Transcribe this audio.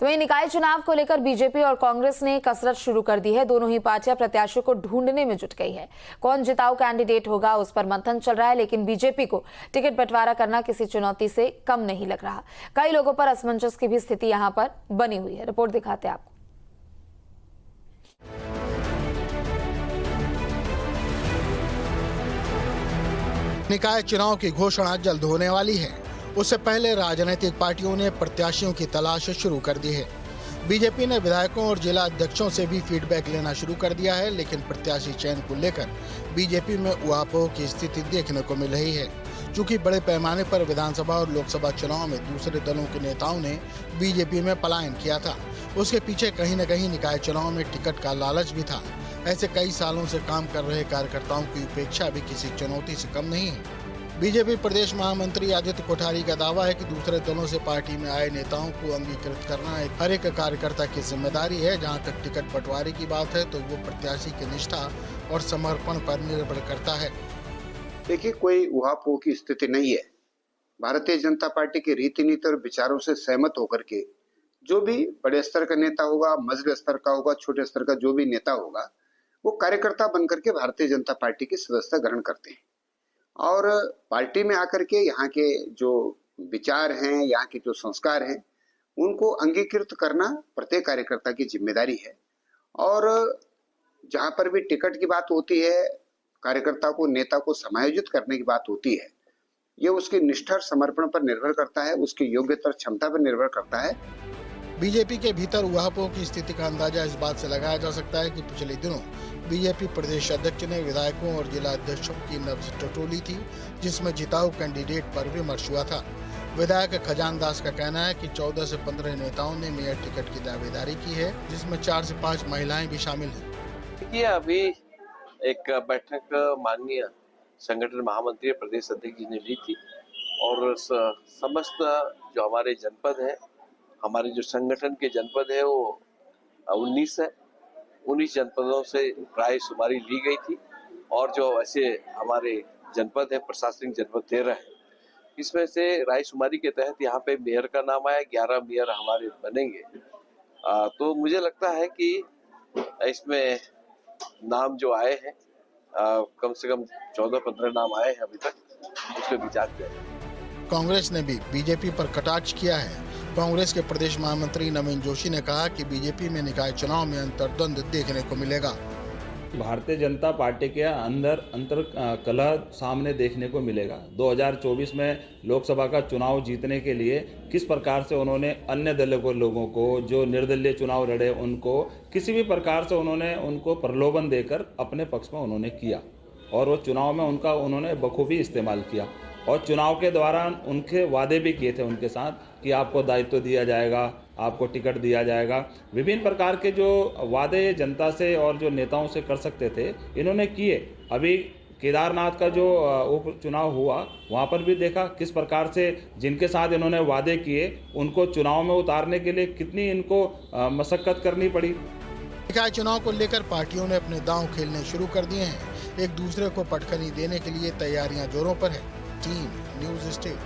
तो वहीं निकाय चुनाव को लेकर बीजेपी और कांग्रेस ने कसरत शुरू कर दी है। दोनों ही पार्टियां प्रत्याशियों को ढूंढने में जुट गई है। कौन जिताऊ कैंडिडेट होगा उस पर मंथन चल रहा है, लेकिन बीजेपी को टिकट बंटवारा करना किसी चुनौती से कम नहीं लग रहा। कई लोगों पर असमंजस की भी स्थिति यहां पर बनी हुई है। रिपोर्ट दिखाते हैं आपको। निकाय चुनाव की घोषणा जल्द होने वाली है। उससे पहले राजनीतिक पार्टियों ने प्रत्याशियों की तलाश शुरू कर दी है। बीजेपी ने विधायकों और जिला अध्यक्षों से भी फीडबैक लेना शुरू कर दिया है, लेकिन प्रत्याशी चयन को लेकर बीजेपी में उहापोह की स्थिति देखने को मिल रही है। चूंकि बड़े पैमाने पर विधानसभा और लोकसभा चुनाव में दूसरे दलों के नेताओं ने बीजेपी में पलायन किया था, उसके पीछे कहीं न कहीं निकाय चुनाव में टिकट का लालच भी था। ऐसे कई सालों से काम कर रहे कार्यकर्ताओं की उपेक्षा भी किसी चुनौती से कम नहीं है। बीजेपी प्रदेश महामंत्री आदित्य कोठारी का दावा है कि दूसरे दलों से पार्टी में आए नेताओं को अंगीकृत करना हर एक कार्यकर्ता की जिम्मेदारी है। जहां तक टिकट बंटवारे की बात है तो वो प्रत्याशी की निष्ठा और समर्पण पर निर्भर करता है। देखिए, कोई उहापोह की स्थिति नहीं है। भारतीय जनता पार्टी की रीति नीति और विचारों से सहमत होकर के जो भी बड़े स्तर का नेता होगा, मजले स्तर का होगा, छोटे स्तर का जो भी नेता होगा, वो कार्यकर्ता बनकर के भारतीय जनता पार्टी की सदस्यता ग्रहण करते हैं और पार्टी में आकर के यहाँ के जो विचार हैं, यहाँ के जो संस्कार हैं, उनको अंगीकृत करना प्रत्येक कार्यकर्ता की जिम्मेदारी है। और जहाँ पर भी टिकट की बात होती है, कार्यकर्ता को, नेता को समायोजित करने की बात होती है, ये उसकी निष्ठा और समर्पण पर निर्भर करता है, उसकी योग्यता और क्षमता पर निर्भर करता है। बीजेपी के भीतर उहापोह की स्थिति का अंदाजा इस बात से लगाया जा सकता है कि पिछले दिनों बीजेपी प्रदेश अध्यक्ष ने विधायकों और जिला अध्यक्षों की नब्ज टटोली थी, जिसमें जिताऊ कैंडिडेट पर विमर्श हुआ था। विधायक खजान दास का कहना है कि 14 से 15 नेताओं ने मेयर टिकट की दावेदारी की है, जिसमें 4 से 5 महिलाएं भी शामिल हैं। देखिए, अभी एक बैठक माननीय संगठन महामंत्री प्रदेश अध्यक्ष जी ने ली थी और समस्त जो हमारे जनपद है, हमारे जो संगठन के जनपद है वो 19 है। 19 जनपदों से राय शुमारी ली गई थी और जो ऐसे हमारे जनपद है, प्रशासनिक जनपद 13 है, इसमें से राय शुमारी के तहत यहाँ पे मेयर का नाम आया। 11 मेयर हमारे बनेंगे। तो मुझे लगता है कि इसमें नाम जो आए हैं, कम से कम 14-15 नाम आए हैं अभी तक, उस पर विचार किया जाए। कांग्रेस ने भी बीजेपी पर कटाक्ष किया है। कांग्रेस के प्रदेश महामंत्री नवीन जोशी ने कहा कि बीजेपी में निकाय चुनाव में अंतर्द्वंद देखने को मिलेगा। भारतीय जनता पार्टी के अंतर कलह सामने देखने को मिलेगा। 2024 में लोकसभा का चुनाव जीतने के लिए किस प्रकार से उन्होंने अन्य दलों को, लोगों को जो निर्दलीय चुनाव लड़े, उनको किसी भी प्रकार से उनको प्रलोभन देकर अपने पक्ष में उन्होंने किया और वो चुनाव में उन्होंने बखूबी इस्तेमाल किया। और चुनाव के दौरान उनके वादे भी किए थे उनके साथ कि आपको दायित्व दिया जाएगा, आपको टिकट दिया जाएगा। विभिन्न प्रकार के जो वादे जनता से और जो नेताओं से कर सकते थे, इन्होंने किए। अभी केदारनाथ का जो उपचुनाव हुआ, वहाँ पर भी देखा किस प्रकार से जिनके साथ इन्होंने वादे किए, उनको चुनाव में उतारने के लिए कितनी इनको मशक्कत करनी पड़ी। निकाय चुनाव को लेकर पार्टियों ने अपने दांव खेलने शुरू कर दिए हैं। एक दूसरे को पटखनी देने के लिए तैयारियां जोरों पर है। Team news state.